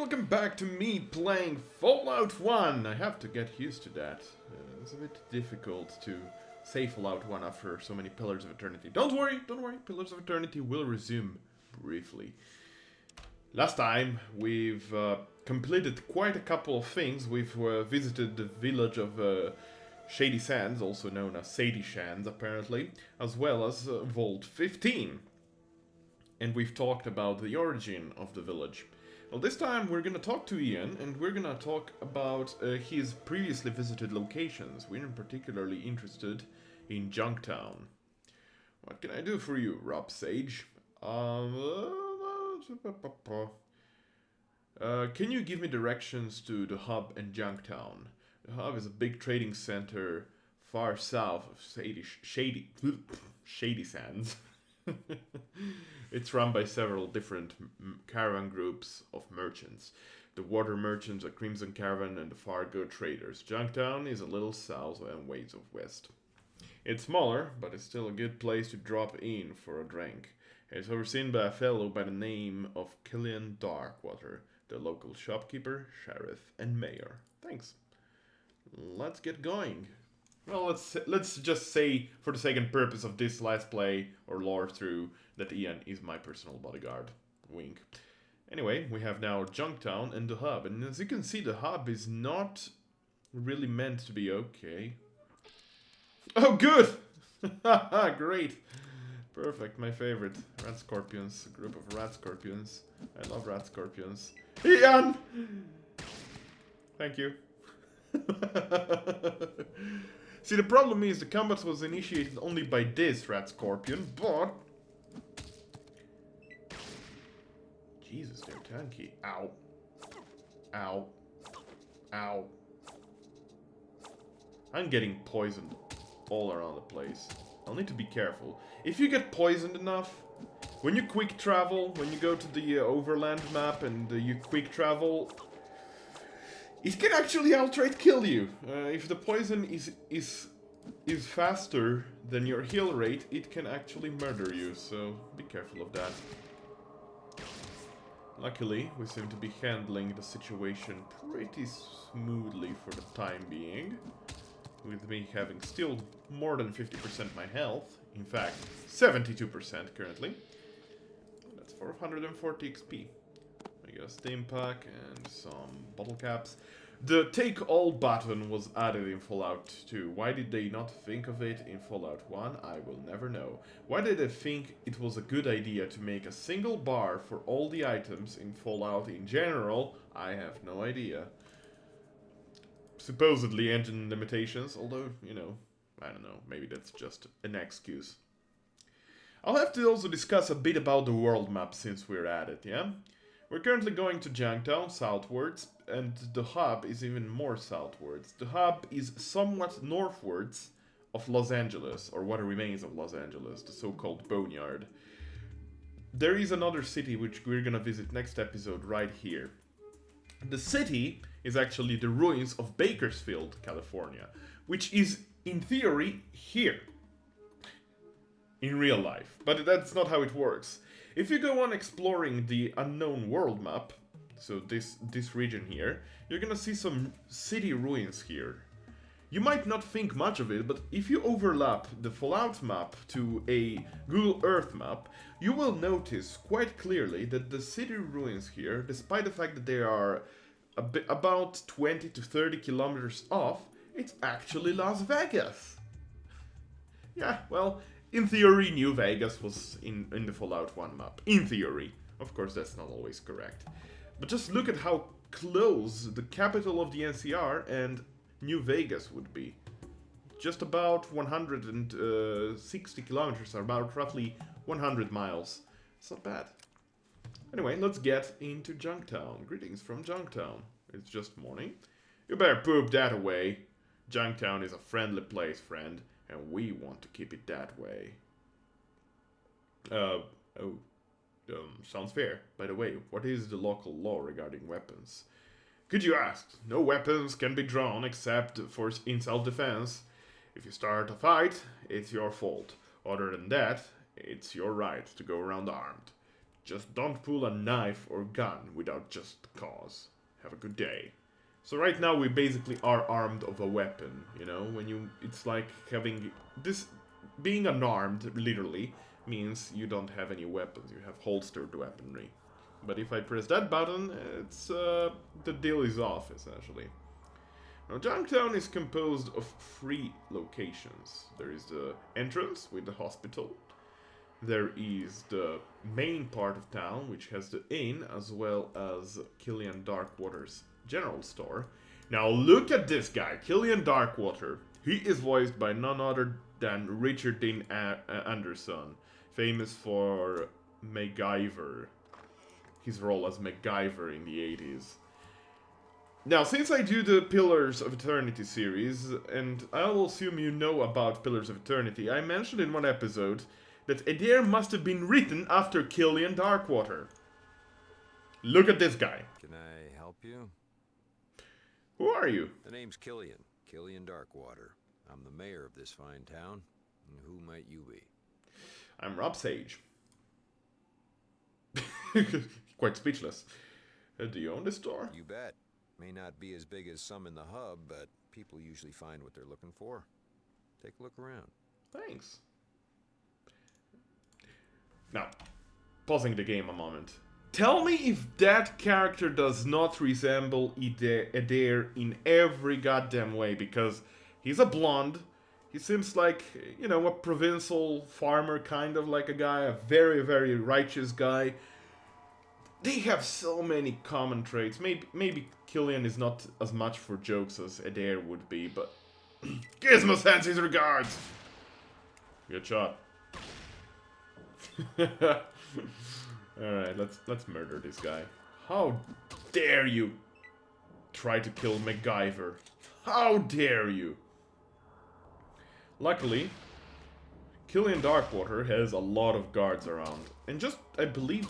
welcome back to me playing Fallout 1. I have to get used to that. It's a bit difficult to say Fallout 1 after so many Pillars of Eternity. Don't worry, Pillars of Eternity will resume briefly. Last time we've completed quite a couple of things. We've visited the village of Shady Sands, also known as Sadie Shands apparently, as well as Vault 15. And we've talked about the origin of the village. Well, this time we're gonna talk to Ian, and we're gonna talk about his previously visited locations. We're particularly interested in Junktown. What can I do for you, Rob Sage? Can you give me directions to the hub and Junktown? The hub is a big trading center far south of Shady Sands. It's run by several different caravan groups of merchants. The water merchants are Crimson Caravan and the Fargo Traders. Junktown is a little south and ways of west. It's smaller, but it's still a good place to drop in for a drink. It's overseen by a fellow by the name of Killian Darkwater, the local shopkeeper, sheriff, and mayor. Thanks. Let's get going. Well, let's just say, for the sake and purpose of this last play or lore through, that Ian is my personal bodyguard. Wink. Anyway, we have now Junktown and the hub, and as you can see, the hub is not really meant to be okay. Oh, good! Great! Perfect, my favorite. Rat scorpions, a group of rat scorpions. I love rat scorpions. Ian! Thank you. See, the problem is the combat was initiated only by this rat scorpion, but... Jesus, they're tanky. Ow. Ow. Ow. I'm getting poisoned all around the place. I'll need to be careful. If you get poisoned enough, when you quick travel, when you go to the overland map and you quick travel, it can actually outright kill you. If the poison is faster than your heal rate, it can actually murder you, so be careful of that. Luckily, we seem to be handling the situation pretty smoothly for the time being, with me having still more than 50% my health, in fact 72% currently. That's 440 XP. I get a steam pack and some bottle caps. The take all button was added in Fallout 2. Why did they not think of it in Fallout 1? I will never know. Why did they think it was a good idea to make a single bar for all the items in Fallout in general? I have no idea. Supposedly engine limitations, although, you know, I don't know, maybe that's just an excuse. I'll have to also discuss a bit about the world map since we're at it, yeah? We're currently going to Junktown, southwards, and the hub is even more southwards. The hub is somewhat northwards of Los Angeles, or what remains of Los Angeles, the so-called Boneyard. There is another city which we're gonna visit next episode right here. The city is actually the ruins of Bakersfield, California, which is, in theory, here. In real life. But that's not how it works. If you go on exploring the unknown world map, so this region here, you're gonna see some city ruins here. You might not think much of it, but if you overlap the Fallout map to a Google Earth map, you will notice quite clearly that the city ruins here, despite the fact that they are about 20 to 30 kilometers off, it's actually Las Vegas. Yeah, well, in theory, New Vegas was in the Fallout 1 map. In theory. Of course, that's not always correct. But just look at how close the capital of the NCR and New Vegas would be. Just about 160 kilometers, or about roughly 100 miles. It's not bad. Anyway, let's get into Junktown. Greetings from Junktown. It's just morning. You better poop that away. Junktown is a friendly place, friend. And we want to keep it that way. Sounds fair. By the way, what is the local law regarding weapons? Could you ask? No weapons can be drawn except in self-defense. If you start a fight, it's your fault. Other than that, it's your right to go around armed. Just don't pull a knife or gun without just cause. Have a good day. So right now we basically are armed of a weapon, you know? It's like having this, being unarmed, literally, means you don't have any weapons. You have holstered weaponry. But if I press that button, it's, the deal is off, essentially. Now, Junktown is composed of 3 locations. There is the entrance with the hospital. There is the main part of town, which has the inn, as well as Killian Darkwater's general store. Now look at this guy, Killian Darkwater. He is voiced by none other than Richard Dean Anderson, famous for MacGyver. His role as MacGyver in the 80s. Now, since I do the Pillars of Eternity series, and I'll assume you know about Pillars of Eternity, I mentioned in one episode that Adair must have been written after Killian Darkwater. Look at this guy. Can I help you? Who are you? The name's Killian. Killian Darkwater. I'm the mayor of this fine town. And who might you be? I'm Rob Sage. Quite speechless. Do you own this store? You bet. May not be as big as some in the hub, but people usually find what they're looking for. Take a look around. Thanks. Now, pausing the game a moment. Tell me if that character does not resemble Adair in every goddamn way, because he's a blonde. He seems like, you know, a provincial farmer, kind of like a guy, a very, very righteous guy. They have so many common traits. Maybe Killian is not as much for jokes as Adair would be, but Gizmo sends his regards. Good shot. Alright, let's murder this guy. How dare you try to kill MacGyver? How dare you? Luckily, Killian Darkwater has a lot of guards around. And just, I believe,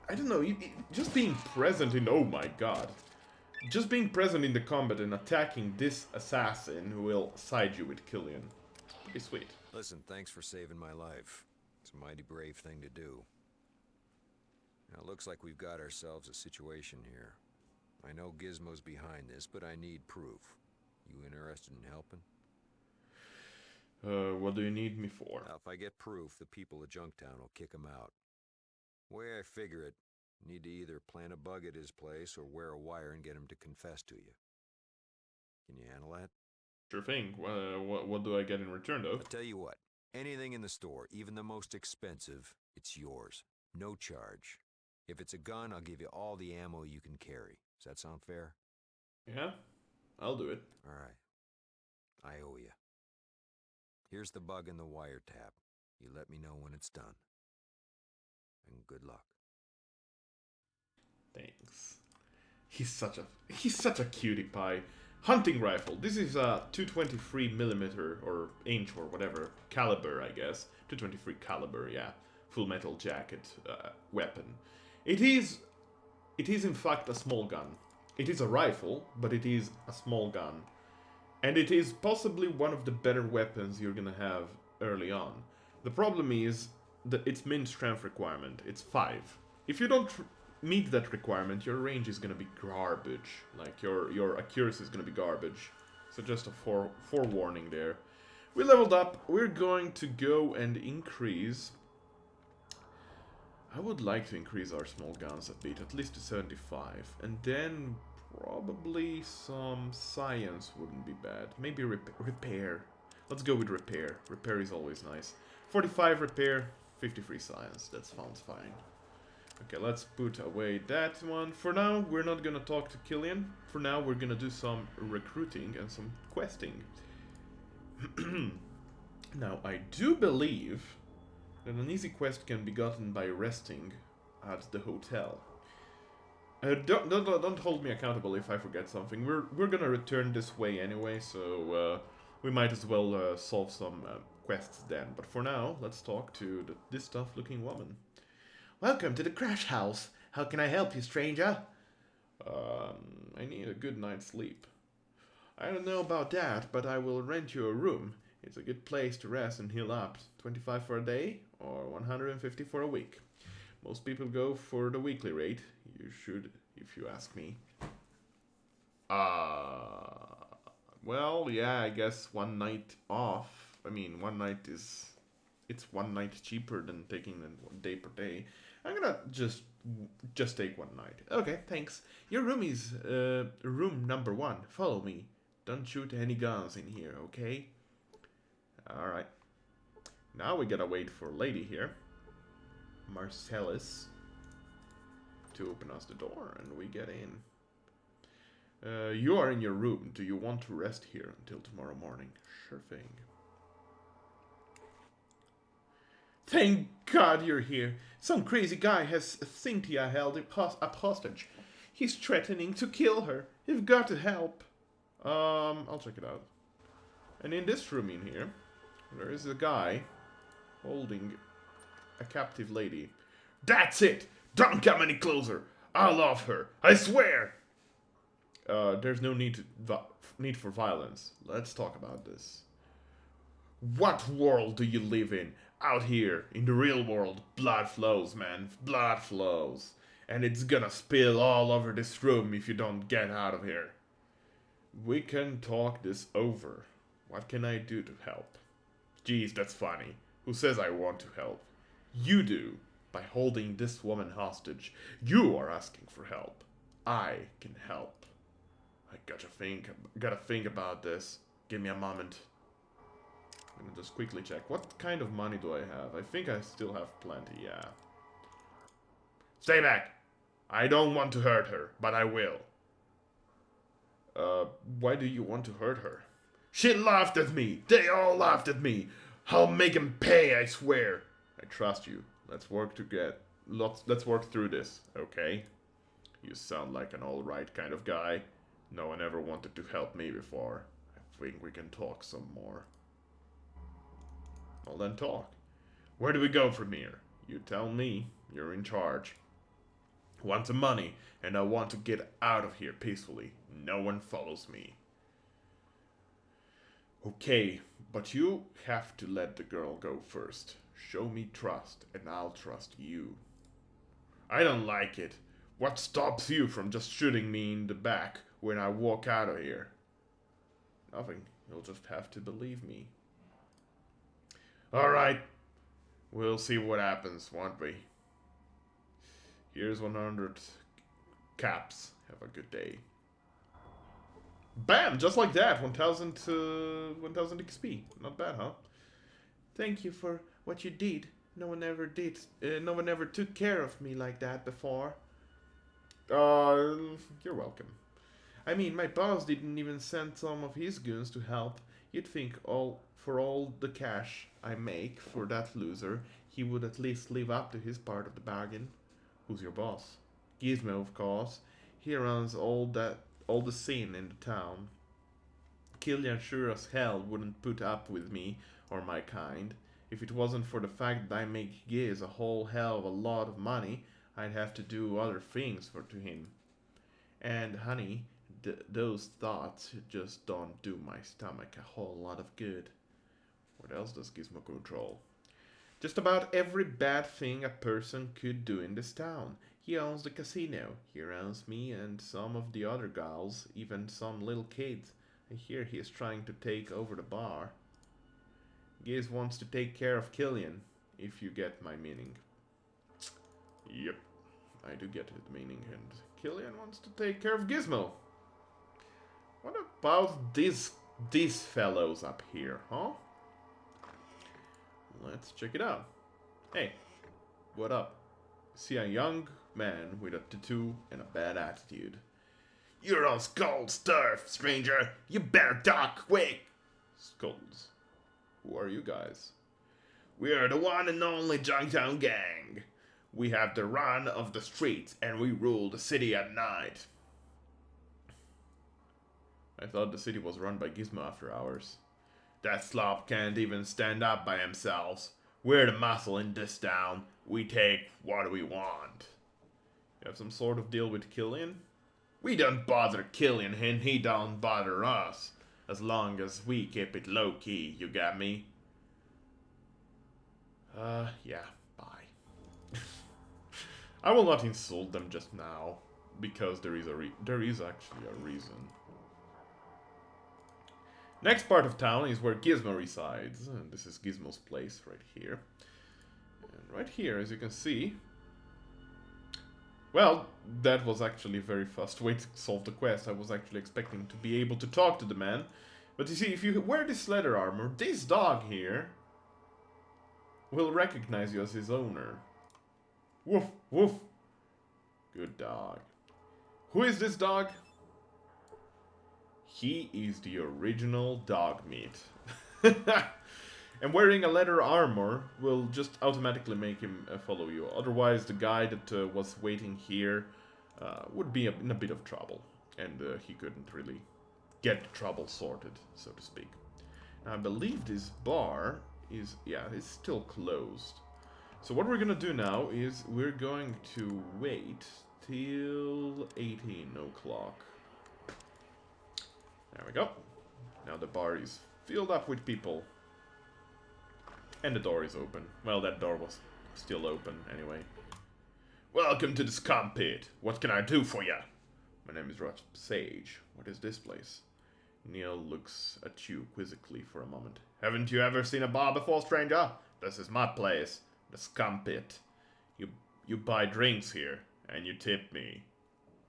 I don't know, just being present in, oh my god. Just being present in the combat and attacking this assassin who will side you with Killian. Pretty sweet. Listen, thanks for saving my life. It's a mighty brave thing to do. Now, it looks like we've got ourselves a situation here. I know Gizmo's behind this, but I need proof. You interested in helping? What do you need me for? Now, if I get proof, the people of Junktown will kick him out. The way I figure it, you need to either plant a bug at his place or wear a wire and get him to confess to you. Can you handle that? Sure thing. What do I get in return, though? I'll tell you what. Anything in the store, even the most expensive, it's yours. No charge. If it's a gun, I'll give you all the ammo you can carry. Does that sound fair? Yeah, I'll do it. All right. I owe you. Here's the bug and the wiretap. You let me know when it's done. And good luck. Thanks. He's such a cutie pie. Hunting rifle. This is a 223mm or inch or whatever caliber, I guess. 223 caliber, yeah. Full metal jacket weapon. It is in fact a small gun. It is a rifle, but it is a small gun. And it is possibly one of the better weapons you're gonna have early on. The problem is that its min strength requirement. It's 5. If you don't meet that requirement, your range is gonna be garbage. Like your accuracy is gonna be garbage. So just a forewarning there. We leveled up. We're going to go and increase. I would like to increase our small guns a bit, at least to 75. And then probably some science wouldn't be bad. Maybe repair. Let's go with repair. Repair is always nice. 45 repair, 53 science. That sounds fine. Okay, let's put away that one. For now, we're not gonna talk to Killian. For now, we're gonna do some recruiting and some questing. Now, I do believe that an easy quest can be gotten by resting at the hotel. Don't hold me accountable if I forget something. We're gonna return this way anyway, so we might as well solve some quests then. But for now, let's talk to this tough-looking woman. Welcome to the Crash House. How can I help you, stranger? I need a good night's sleep. I don't know about that, but I will rent you a room. It's a good place to rest and heal up. 25 for a day or 150 for a week. Most people go for the weekly rate. You should, if you ask me. Well, yeah, I guess one night off. I mean, one night is... It's one night cheaper than taking a day per day. I'm gonna just take one night. Okay, thanks. Your room is room number 1. Follow me. Don't shoot any guns in here, okay? Alright. Now we gotta wait for lady here, Marcellus, to open us the door, and we get in. You are in your room. Do you want to rest here until tomorrow morning? Sure thing. Thank God you're here. Some crazy guy has Cynthia held up hostage. He's threatening to kill her. You've got to help. I'll check it out. And in this room in here, there is a guy holding a captive lady. That's it! Don't come any closer! I love her! I swear! There's no need for violence. Let's talk about this. What world do you live in? Out here, in the real world, blood flows, man. Blood flows. And it's gonna spill all over this room if you don't get out of here. We can talk this over. What can I do to help? Geez, that's funny. Who says I want to help? You do. By holding this woman hostage. You are asking for help. I can help. I gotta think about this. Give me a moment. I'm gonna just quickly check. What kind of money do I have? I think I still have plenty, yeah. Stay back! I don't want to hurt her, but I will. Why do you want to hurt her? She laughed at me! They all laughed at me! I'll make them pay, I swear! I trust you. Let's work through this, okay? You sound like an alright kind of guy. No one ever wanted to help me before. I think we can talk some more. Well then talk. Where do we go from here? You tell me. You're in charge. I want some money, and I want to get out of here peacefully. No one follows me. Okay, but you have to let the girl go first. Show me trust, and I'll trust you. I don't like it. What stops you from just shooting me in the back when I walk out of here? Nothing. You'll just have to believe me. Alright. We'll see what happens, won't we? Here's 100 caps. Have a good day. Bam! Just like that. 1000 XP. Not bad, huh? Thank you for what you did. No one ever took care of me like that before. You're welcome. I mean, my boss didn't even send some of his goons to help. You'd think for all the cash I make for that loser, he would at least live up to his part of the bargain. Who's your boss? Gizmo, of course. He runs all the scene in the town. Killian sure as hell wouldn't put up with me or my kind. If it wasn't for the fact that I make Giz a whole hell of a lot of money, I'd have to do other things to him. And honey, those thoughts just don't do my stomach a whole lot of good. What else does Gizmo control? Just about every bad thing a person could do in this town. He owns the casino. He owns me and some of the other gals, even some little kids. I hear he is trying to take over the bar. Giz wants to take care of Killian, if you get my meaning. Yep, I do get his meaning, and Killian wants to take care of Gizmo. What about these fellows up here, huh? Let's check it out. Hey, what up? See a young man with a tattoo and a bad attitude. You're on Skull's turf, stranger! You better talk quick! Skulls. Who are you guys? We are the one and only Junktown Gang. We have the run of the streets and we rule the city at night. I thought the city was run by Gizmo after hours. That slop can't even stand up by themselves. We're the muscle in this town. We take what we want. You have some sort of deal with Killian? We don't bother Killian and he don't bother us. As long as we keep it low-key, you got me? Yeah, bye. I will not insult them just now, because there is actually a reason. Next part of town is where Gizmo resides. And this is Gizmo's place right here. And right here, as you can see... Well, that was actually a very fast way to solve the quest. I was actually expecting to be able to talk to the man. But you see, if you wear this leather armor, this dog here will recognize you as his owner. Woof, woof. Good dog. Who is this dog? He is the original dog meat. And wearing a leather armor will just automatically make him follow you. Otherwise, the guy that was waiting here would be in a bit of trouble. And he couldn't really get the trouble sorted, so to speak. Now, I believe this bar is, yeah, it's still closed. So what we're gonna do now is we're going to wait till 18 o'clock. There we go. Now the bar is filled up with people. And the door is open. Well, that door was still open anyway. Welcome to the scum pit. What can I do for ya? My name is Rob Sage. What is this place? Neil looks at you quizzically for a moment. Haven't you ever seen a bar before, stranger? This is my place. The scum pit. You buy drinks here, and you tip me.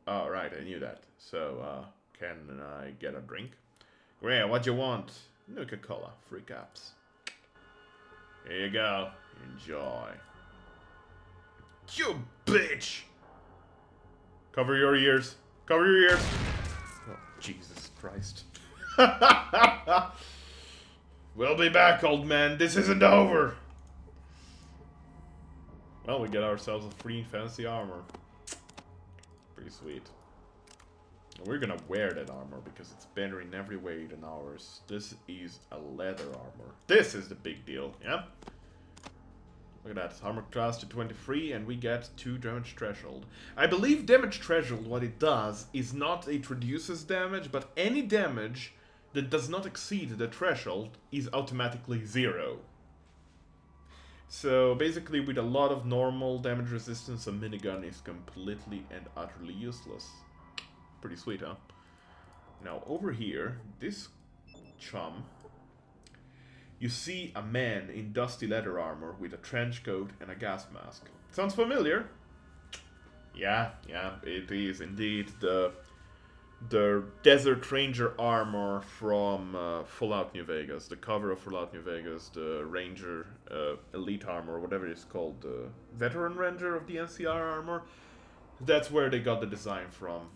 Oh, right, I knew that. So, can I get a drink? Yeah, what you want? Nuka-Cola, 3 cups. Here you go. Enjoy. You bitch! Cover your ears. Cover your ears. Oh, Jesus Christ. We'll be back, old man. This isn't over. Well, we get ourselves a free fancy armor. Pretty sweet. And we're gonna wear that armor because it's better in every way than ours. This is a leather armor. This is the big deal, yeah? Look at that. Armor class to 23 and we get 2 damage threshold. I believe damage threshold, what it does is not it reduces damage, but any damage that does not exceed the threshold is automatically 0. So basically with a lot of normal damage resistance, a minigun is completely and utterly useless. Pretty sweet, huh? Now over here, this chum, you see a man in dusty leather armor with a trench coat and a gas mask. Sounds familiar? Yeah, it is indeed the Desert Ranger armor from Fallout New Vegas. The cover of Fallout New Vegas, the Ranger Elite armor, whatever it's called, the Veteran Ranger of the NCR armor. That's where they got the design from.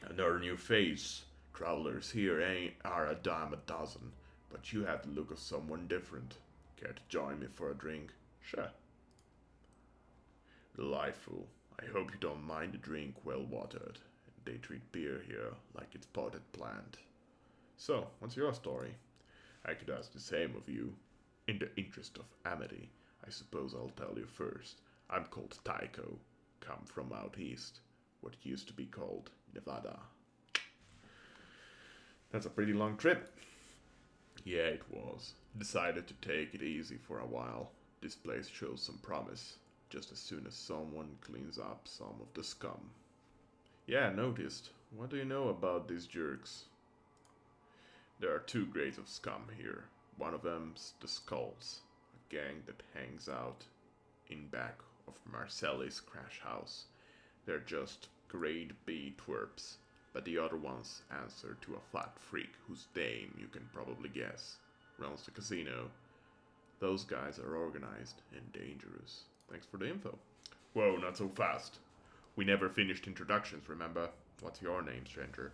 Another new face. Travelers here are a dime a dozen, but you have the look of someone different. Care to join me for a drink? Sure. Delightful. I hope you don't mind the drink well watered. They treat beer here like it's potted plant. So, what's your story? I could ask the same of you. In the interest of amity, I suppose I'll tell you first. I'm called Tycho. Come from out east. What used to be called Nevada. That's a pretty long trip. Yeah, it was. Decided to take it easy for a while. This place shows some promise. Just as soon as someone cleans up some of the scum. Yeah, noticed. What do you know about these jerks? There are 2 grades of scum here. One of them's the Skulls, a gang that hangs out in back of Marcelli's crash house. They're just grade B twerps, but the other ones answer to a fat freak whose name you can probably guess. Runs the casino. Those guys are organized and dangerous. Thanks for the info. Whoa, not so fast. We never finished introductions, remember? What's your name, stranger?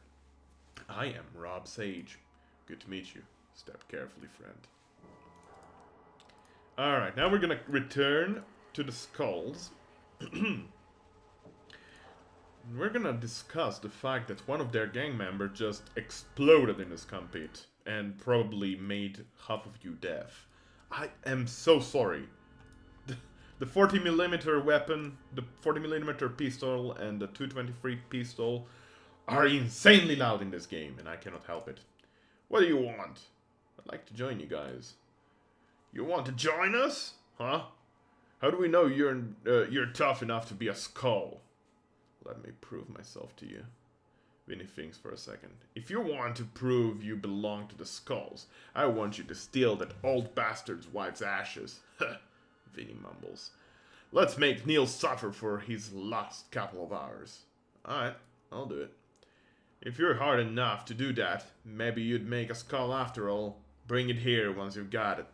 I am Rob Sage. Good to meet you. Step carefully, friend. Alright, now we're gonna return to the Skulls. We're gonna discuss the fact that one of their gang members just exploded in the scum pit and probably made half of you deaf. I am so sorry. The 40mm weapon, the 40mm pistol, and the 223 pistol are insanely loud in this game, and I cannot help it. What do you want? I'd like to join you guys. You want to join us? Huh? How do we know you're tough enough to be a skull? Let me prove myself to you. Vinny thinks for a second. If you want to prove you belong to the skulls, I want you to steal that old bastard's wife's ashes. Vinny mumbles. Let's make Neil suffer for his last couple of hours. Alright, I'll do it. If you're hard enough to do that, maybe you'd make a skull after all. Bring it here once you've got it.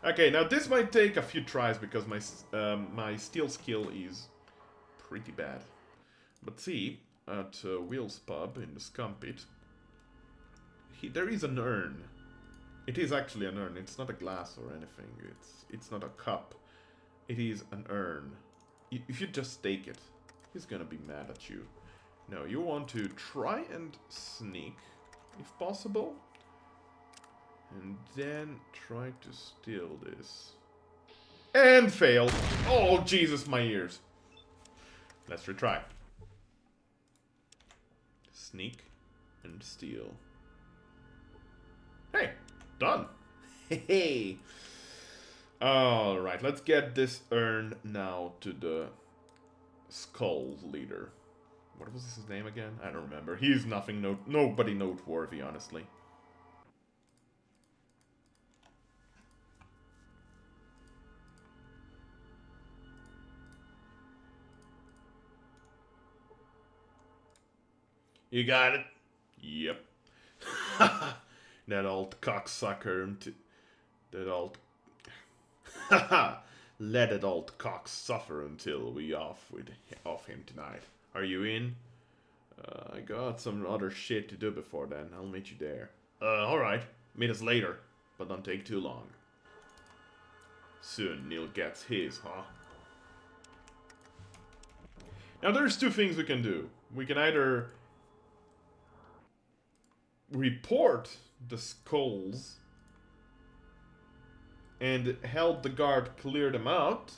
Okay, now this might take a few tries because my steel skill is pretty bad. But see, at Will's pub in the Scum Pit, there is an urn. It is actually an urn. It's not a glass or anything. It's not a cup. It is an urn. If you just take it, he's gonna be mad at you. No, you want to try and sneak, if possible. And then try to steal this. And fail. Oh, Jesus, my ears. Let's retry. Sneak and steal. Hey, done. Hey. Alright, let's get this urn now to the Skull leader. What was his name again? I don't remember. He's nobody noteworthy, honestly. You got it? Yep. That old cocksucker. That old... Let that old cock suffer until we off him tonight. Are you in? I got some other shit to do before then. I'll meet you there. Alright. Meet us later. But don't take too long. Soon Neil gets his, huh? Now there's two things we can do. We can either report the skulls and help the guard clear them out,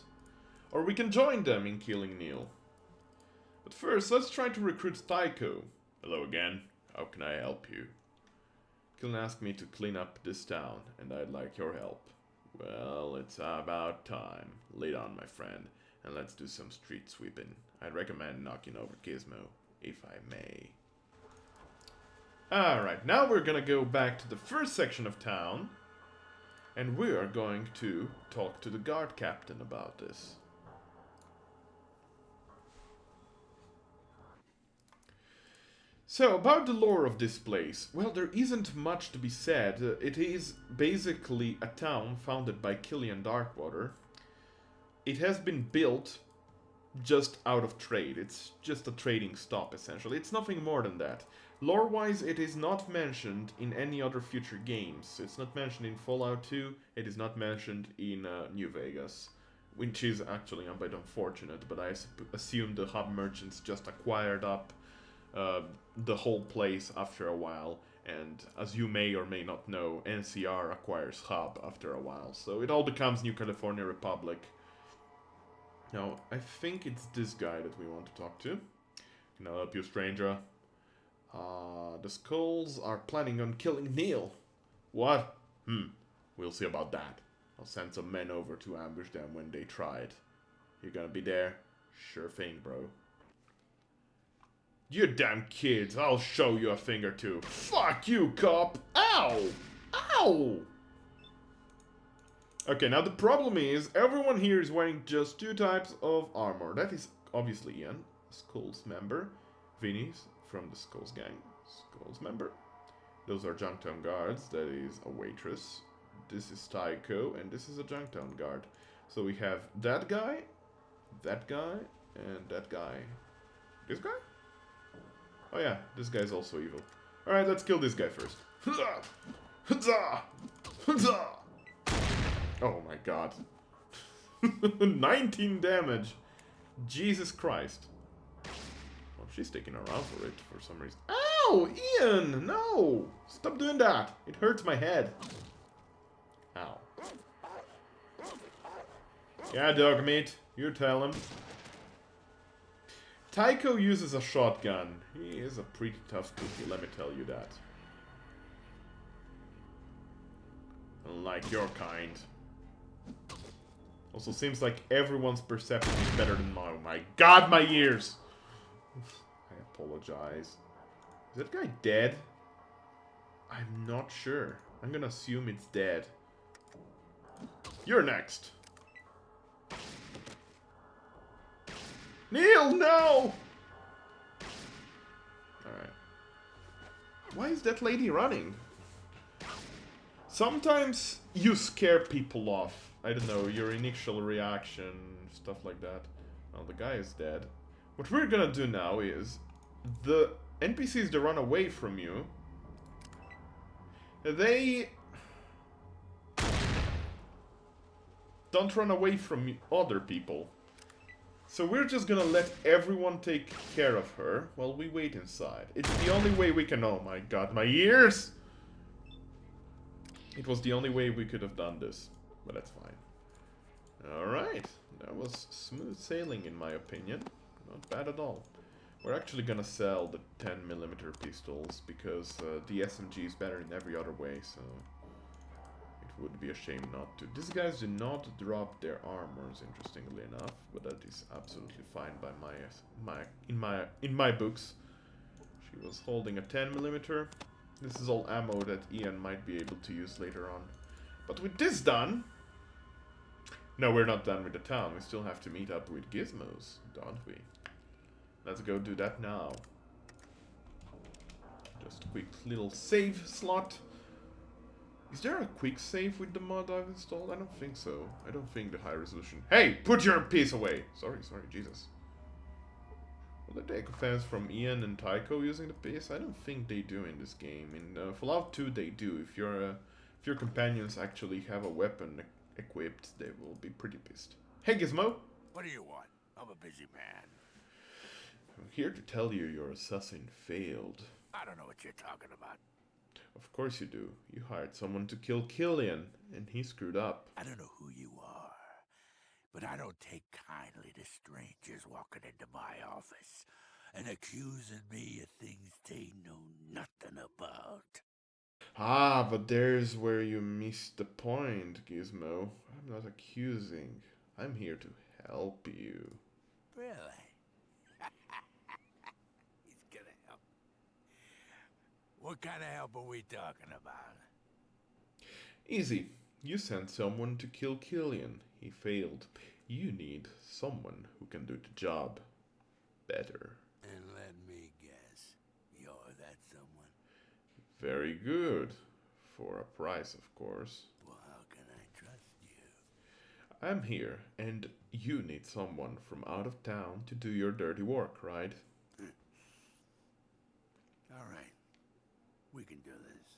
or we can join them in killing Neil. But first, let's try to recruit Tycho. Hello again. How can I help you? Killen asked me to clean up this town, and I'd like your help. Well, it's about time. Lead on, my friend, and let's do some street sweeping. I'd recommend knocking over Gizmo, if I may. Alright, now we're gonna go back to the first section of town, and we are going to talk to the guard captain about this. So, about the lore of this place. Well, there isn't much to be said. It is basically a town founded by Killian Darkwater. It has been built just out of trade. It's just a trading stop, essentially. It's nothing more than that. Lore-wise, it is not mentioned in any other future games. It's not mentioned in Fallout 2, it is not mentioned in New Vegas. Which is actually a bit unfortunate, but I assume the hub merchants just acquired up the whole place after a while. And as you may or may not know, NCR acquires hub after a while. So it all becomes New California Republic. Now, I think it's this guy that we want to talk to. Can I help you, stranger? The Skulls are planning on killing Neil. What? We'll see about that. I'll send some men over to ambush them when they try it. You gonna be there? Sure thing, bro. You damn kids, I'll show you a thing or two. Fuck you, cop! Ow! Ow! Okay, now the problem is, everyone here is wearing just two types of armor. That is obviously Ian, Skulls member. Vinny's from the Skulls gang, Skulls member. Those are Junktown guards, that is a waitress. This is Tycho, and this is a Junktown guard. So we have that guy, and that guy. This guy? Oh yeah, this guy's also evil. Alright, let's kill this guy first. Oh my god. 19 damage. Jesus Christ. Well, she's sticking around for it for some reason. Ow! Ian! No! Stop doing that. It hurts my head. Ow. Yeah, dog meat. You tell him. Tycho uses a shotgun. He is a pretty tough cookie, let me tell you that. Unlike your kind. Also, seems like everyone's perception is better than mine. Oh my god, my ears! I apologize. Is that guy dead? I'm not sure. I'm gonna assume it's dead. You're next. Neil, no! Alright. Why is that lady running? Sometimes you scare people off. I don't know, your initial reaction, stuff like that. Well, the guy is dead. What we're gonna do now is... the NPCs that run away from you... they... don't run away from other people. So we're just gonna let everyone take care of her while we wait inside. It's the only way we can... oh my god, my ears! It was the only way we could have done this, but that's fine. Alright, that was smooth sailing in my opinion. Not bad at all. We're actually gonna sell the 10mm pistols because the SMG is better in every other way, so it would be a shame not to. These guys do not drop their armors, interestingly enough, but that is absolutely fine by in my books. She was holding a 10mm. This is all ammo that Ian might be able to use later on. But with this done... no, we're not done with the town. We still have to meet up with Gizmos, don't we? Let's go do that now. Just a quick little save slot. Is there a quick save with the mod I've installed? I don't think so. I don't think the high resolution... hey! Put your piece away! Sorry, Jesus. Will they take offense from Ian and Tycho using the piece? I don't think they do in this game. In Fallout 2 they do. If your companions actually have a weapon equipped, they will be pretty pissed. Hey Gizmo! What do you want? I'm a busy man. I'm here to tell you your assassin failed. I don't know what you're talking about. Of course you do. You hired someone to kill Killian, and he screwed up. I don't know who you are, but I don't take kindly to strangers walking into my office and accusing me of things they know nothing about. Ah, but there's where you missed the point, Gizmo. I'm not accusing. I'm here to help you. Really? He's gonna help. What kind of help are we talking about? Easy. You sent someone to kill Killian. He failed. You need someone who can do the job better. And let me guess, you're that someone? Very good. For a price, of course. Well, how can I trust you? I'm here, and you need someone from out of town to do your dirty work, right? All right, we can do this.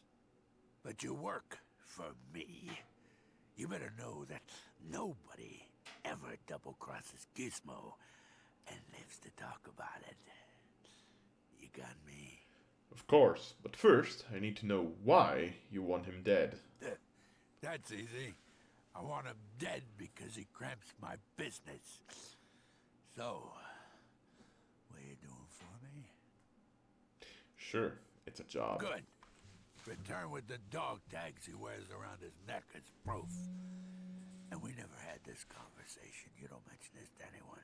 But you work for me. You better know that nobody ever double-crosses Gizmo and lives to talk about it. You got me? Of course, but first I need to know why you want him dead. That's easy. I want him dead because he cramps my business. So, what are you doing for me? Sure, it's a job. Good. Return with the dog tags he wears around his neck as proof. And we never had this conversation. You don't mention this to anyone.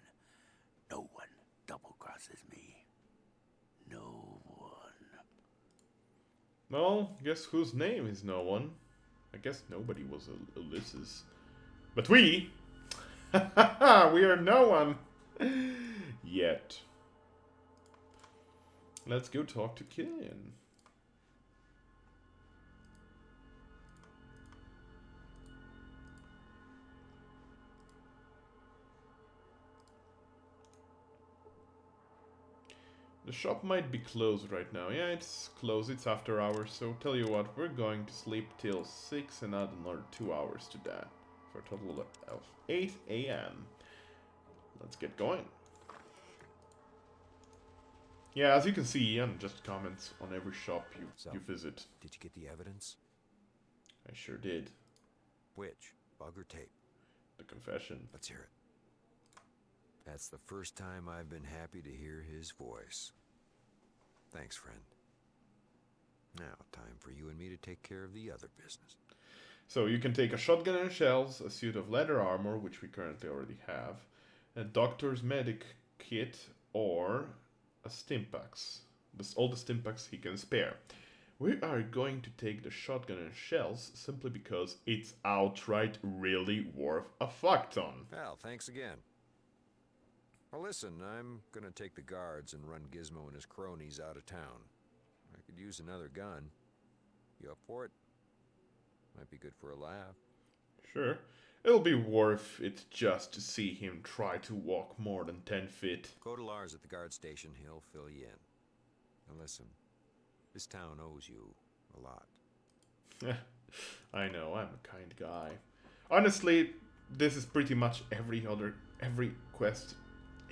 No one double-crosses me. No one. Well, guess whose name is no one? I guess nobody was Ulysses. But we... we are no one! Yet. Let's go talk to Killian. The shop might be closed right now. Yeah, it's closed. It's after hours. So tell you what, we're going to sleep till 6 and add another 2 hours to that. For a total of 8 a.m. Let's get going. Yeah, as you can see, Ian just comments on every shop you visit. Did you get the evidence? I sure did. Which? Bug or tape? The confession. Let's hear it. That's the first time I've been happy to hear his voice. Thanks, friend. Now, time for you and me to take care of the other business. So you can take a shotgun and shells, a suit of leather armor, which we currently already have, a doctor's medic kit, or a stimpaks. All the stimpaks he can spare. We are going to take the shotgun and shells simply because it's outright really worth a fuck ton. Well, thanks again. Well, listen, I'm gonna take the guards and run Gizmo and his cronies out of town. I could use another gun. You up for it? Might be good for a laugh. Sure. It'll be worth it just to see him try to walk more than 10 feet. Go to Lars at the guard station. He'll fill you in. Now listen, this town owes you a lot. I know, I'm a kind guy. Honestly, this is pretty much every quest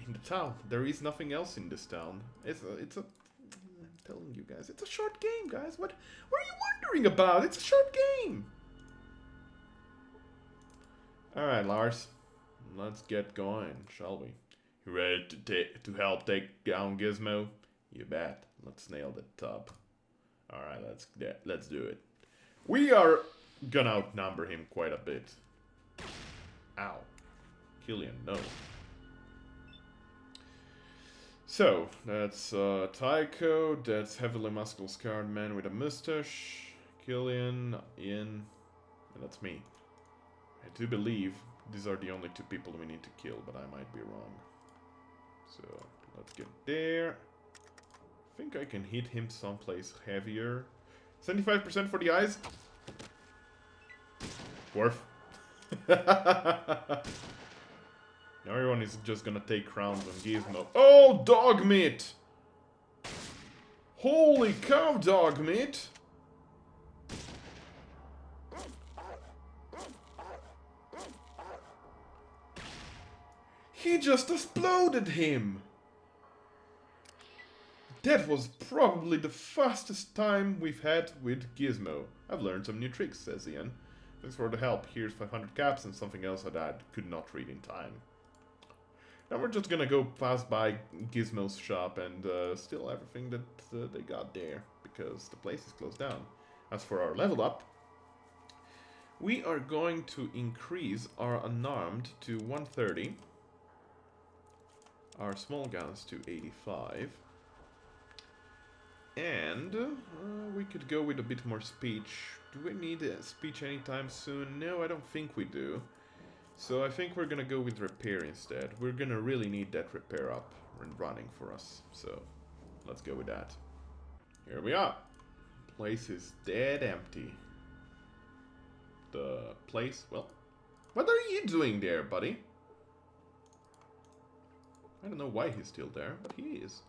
in the town. There is nothing else in this town. I'm telling you guys, it's a short game, guys. What are you wondering about? It's a short game. Alright, Lars. Let's get going, shall we? You ready to help take down Gizmo? You bet. Let's nail the top. Alright, let's do it. We are gonna outnumber him quite a bit. Ow. Killian, no. So, that's Tycho, that's heavily muscle scarred man with a mustache, Killian, Ian, and that's me. I do believe these are the only two people we need to kill, but I might be wrong. So, let's get there. I think I can hit him someplace heavier. 75% for the eyes? Worth. Now everyone is just gonna take rounds on Gizmo. Oh, dog meat! Holy cow, dog meat! He just exploded him! That was probably the fastest time we've had with Gizmo. I've learned some new tricks, says Ian. Thanks for the help. Here's 500 caps and something else that I could not read in time. Now we're just gonna go pass by Gizmo's shop and steal everything that they got there, because the place is closed down. As for our level up, we are going to increase our unarmed to 130, our small guns to 85, and we could go with a bit more speech. Do we need a speech anytime soon? No, I don't think we do. So I think we're gonna go with repair instead. We're gonna really need that repair up and running for us. So let's go with that. Here we are. Place is dead empty. The place, well, what are you doing there, buddy? I don't know why he's still there, but he is.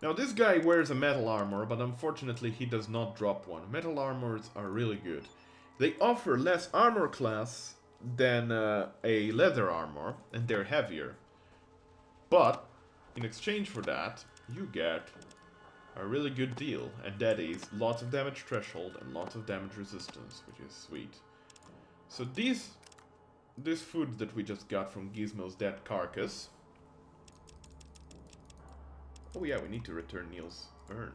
Now this guy wears a metal armor, but unfortunately he does not drop one. Metal armors are really good. They offer less armor class than a leather armor, and they're heavier. But in exchange for that, you get a really good deal, and that is lots of damage threshold and lots of damage resistance, which is sweet. So this food that we just got from Gizmo's dead carcass. Oh yeah, we need to return Neil's urn.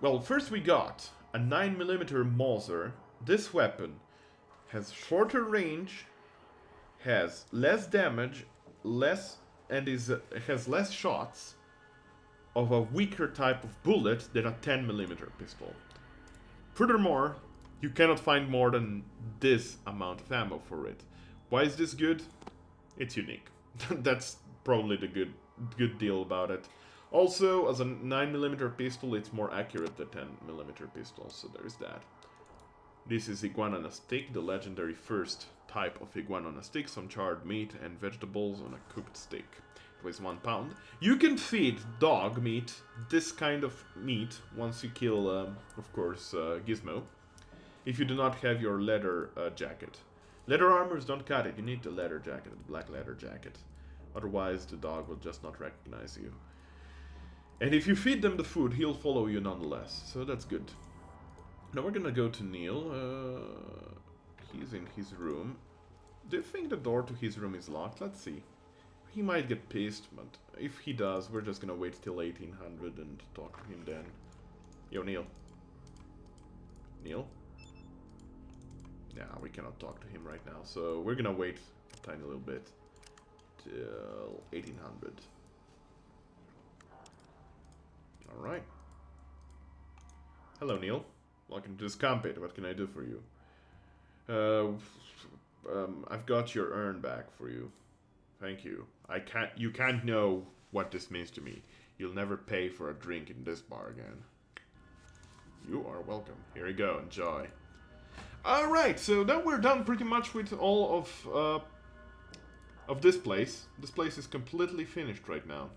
Well, first we got a 9mm Mauser. This weapon has shorter range, has less damage, has less shots of a weaker type of bullet than a 10mm pistol. Furthermore, you cannot find more than this amount of ammo for it. Why is this good? It's unique. That's probably the good deal about it. Also, as a 9mm pistol, it's more accurate than 10mm pistols, so there's that. This is iguana on a stick, the legendary first type of iguana on a stick, some charred meat and vegetables on a cooked stick. It weighs 1 pound. You can feed dog meat, this kind of meat, once you kill, of course, Gizmo, if you do not have your leather jacket. Leather armors don't cut it, you need the leather jacket, the black leather jacket. Otherwise, the dog will just not recognize you. And if you feed them the food, he'll follow you nonetheless, so that's good. Now we're gonna go to Neil. He's in his room. Do you think the door to his room is locked? Let's see. He might get pissed, but if he does, we're just gonna wait till 1800 and talk to him then. Yo, Neil. Neil? Nah, we cannot talk to him right now, so we're gonna wait a tiny little bit till 1800. Alright. Hello, Neil. Welcome to this campit. What can I do for you? I've got your urn back for you. Thank you. You can't know what this means to me. You'll never pay for a drink in this bar again. You are welcome. Here you go. Enjoy. Alright, so now we're done pretty much with all of this place. This place is completely finished right now.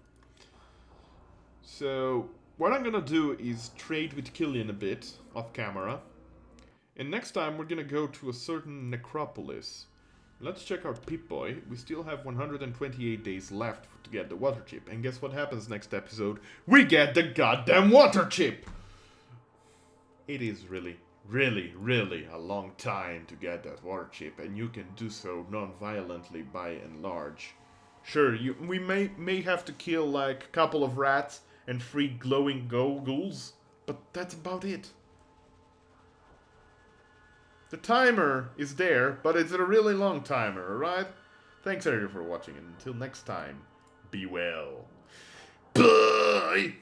So, what I'm gonna do is trade with Killian a bit, off camera. And next time we're gonna go to a certain necropolis. Let's check our Pip-Boy. We still have 128 days left to get the water chip. And guess what happens next episode? We get the goddamn water chip! It is really, really, really a long time to get that water chip. And you can do so non-violently by and large. Sure, we may have to kill like a couple of rats and 3 glowing ghouls. But that's about it. The timer is there, but it's a really long timer, alright? Thanks everyone for watching, and until next time, be well. Bye!